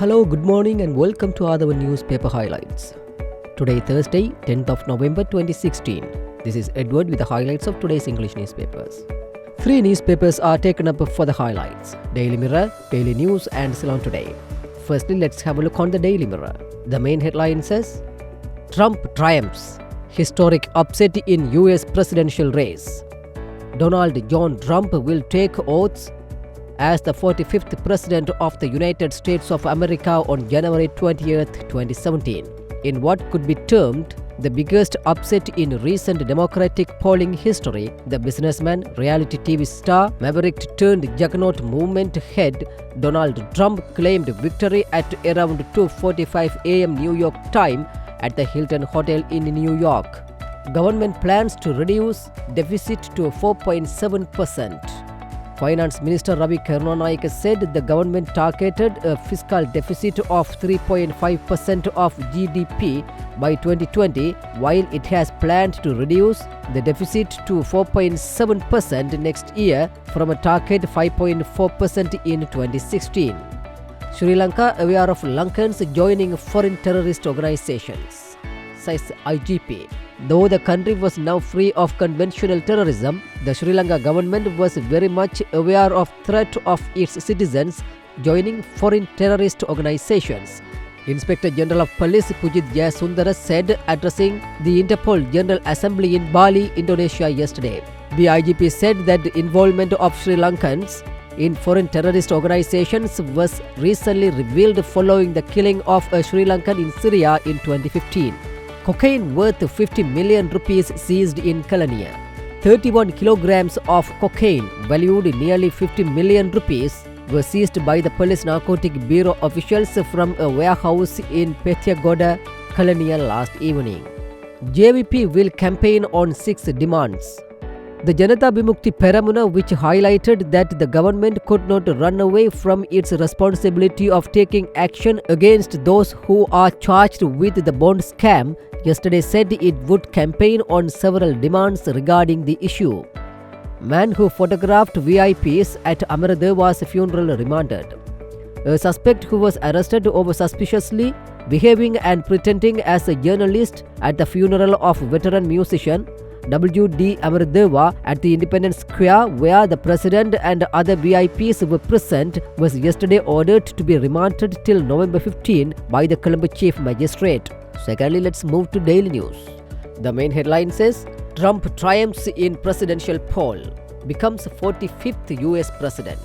Hello, good morning and welcome to Athavan newspaper highlights. Today Thursday, 10th of November 2016. This is Edward with the highlights of today's English newspapers. Three newspapers are taken up for the highlights: Daily Mirror, Daily News and Ceylon Today. Firstly, let's have a look on the Daily Mirror. The main headline says, Trump triumphs. Historic upset in US presidential race. Donald John Trump will take oaths as the 45th President of the United States of America on January 20th, 2017, in what could be termed the biggest upset in recent Democratic polling history. The businessman, reality TV star, maverick turned juggernaut movement head Donald Trump claimed victory at around 2:45 a.m. New York time at the Hilton Hotel in New York. Government plans to reduce deficit to 4.7%. Finance Minister Ravi Karunanayake said the government targeted a fiscal deficit of 3.5% of GDP by 2020, while it has planned to reduce the deficit to 4.7% next year from a target 5.4% in 2016. Sri Lanka aware of Lankans joining foreign terrorist organizations, says IGP. Though the country was now free of conventional terrorism, the Sri Lanka government was very much aware of threat of its citizens joining foreign terrorist organizations. Inspector General of Police Pujith Jayasundara said, addressing the Interpol General Assembly in Bali, Indonesia yesterday. The IGP said that the involvement of Sri Lankans in foreign terrorist organizations was recently revealed following the killing of a Sri Lankan in Syria in 2015. Cocaine worth 50 million rupees seized in Kelaniya. 31 kilograms of cocaine valued nearly 50 million rupees were seized by the Police Narcotic Bureau officials from a warehouse in Pethiagoda, Kelaniya last evening. JVP will campaign on 6 demands. The Janata Vimukti Peramuna, which highlighted that the government could not run away from its responsibility of taking action against those who are charged with the bond scam, yesterday said it would campaign on several demands regarding the issue. Man who photographed VIPs at Amaradeva's funeral remanded. A suspect who was arrested over suspiciously behaving and pretending as a journalist at the funeral of veteran musician W.D. Amaradeva at the Independence Square, where the president and other VIPs were present, was yesterday ordered to be remanded till November 15 by the Colombo Chief Magistrate. Secondly, let's move to Daily News. The main headline says, Trump triumphs in presidential poll, becomes 45th US president,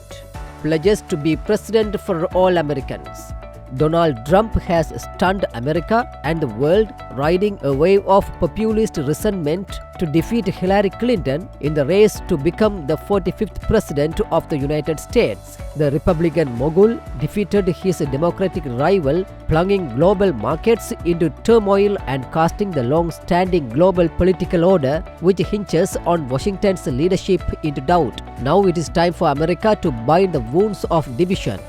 pledges to be president for all Americans. Donald Trump has stunned America and the world, riding a wave of populist resentment to defeat Hillary Clinton in the race to become the 45th President of the United States. The Republican mogul defeated his Democratic rival, plunging global markets into turmoil and casting the long-standing global political order, which hinges on Washington's leadership, into doubt. Now it is time for America to bind the wounds of division,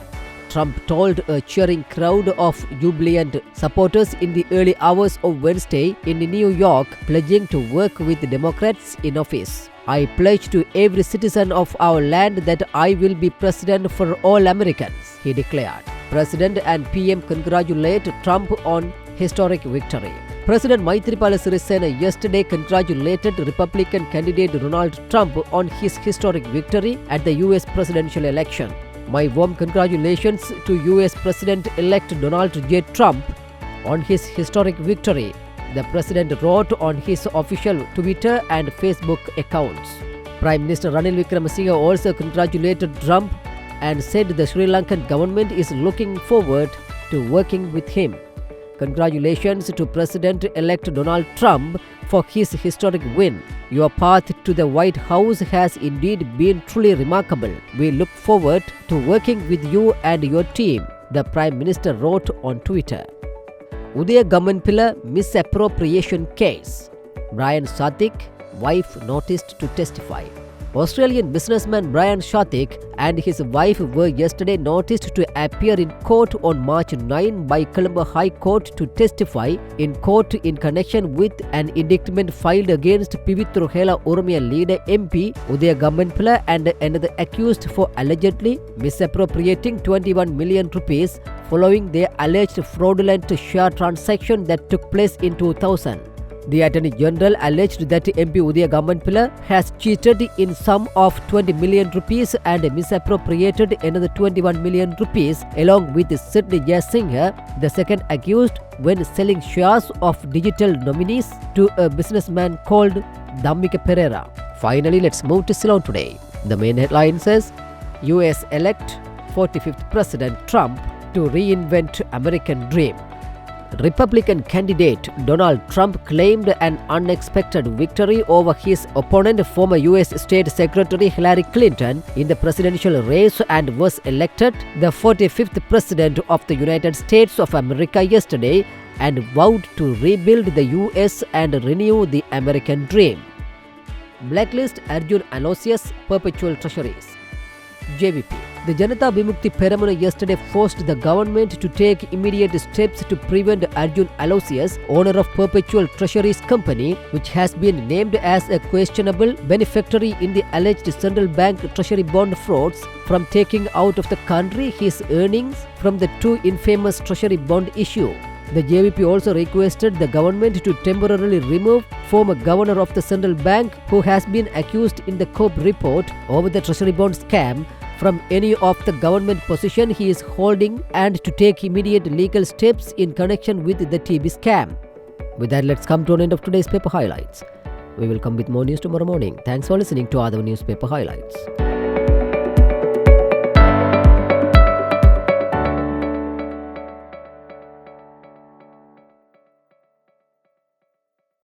Trump told a cheering crowd of jubilant supporters in the early hours of Wednesday in New York, pledging to work with Democrats in office. I pledge to every citizen of our land that I will be president for all Americans, he declared. President and PM congratulate Trump on historic victory. President Maithripala Sirisena yesterday congratulated Republican candidate Donald Trump on his historic victory at the US presidential election. My warm congratulations to US President-elect Donald J. Trump on his historic victory, the president wrote on his official Twitter and Facebook accounts. Prime Minister Ranil Wickremesinghe also congratulated Trump and said the Sri Lankan government is looking forward to working with him. Congratulations to President-elect Donald Trump for his historic win. Your path to the White House has indeed been truly remarkable. We look forward to working with you and your team, the Prime Minister wrote on Twitter. Udaya Gamanpilla misappropriation case. Brian Sathik, wife noticed to testify. Australian businessman Brian Shatik and his wife were yesterday noticed to appear in court on March 9 by Colombo High Court to testify in court in connection with an indictment filed against Pivitru Hela Urumia leader MP Udaya Gammanpala and another accused for allegedly misappropriating 21 million rupees following their alleged fraudulent share transaction that took place in 2000. The Attorney General alleged that MP Udaya Gammanpala has cheated in sum of 20 million rupees and misappropriated another 21 million rupees along with Sidney Jasinghe, the second accused, when selling shares of digital nominees to a businessman called Dhammika Pereira. Finally, let's move to Ceylon today. The main headline says, US elect 45th President Trump to reinvent American dream. Republican candidate Donald Trump claimed an unexpected victory over his opponent, former US State Secretary Hillary Clinton, in the presidential race and was elected the 45th President of the United States of America yesterday and vowed to rebuild the US and renew the American dream. Blacklist Arjun Aloysius Perpetual Treasuries. JVP. The Janata Vimukti Peramuna yesterday forced the government to take immediate steps to prevent Arjun Aloysius, owner of Perpetual Treasuries Company, which has been named as a questionable beneficiary in the alleged central bank treasury bond frauds, from taking out of the country his earnings from the two infamous treasury bond issue. The JVP also requested the government to temporarily remove former governor of the central bank, who has been accused in the COPE report over the treasury bond scam, from any of the government position he is holding and to take immediate legal steps in connection with the TB scam. With that, let's come to an end of today's paper highlights. We will come with more news tomorrow morning. Thanks for listening to Athavan Newspaper Highlights.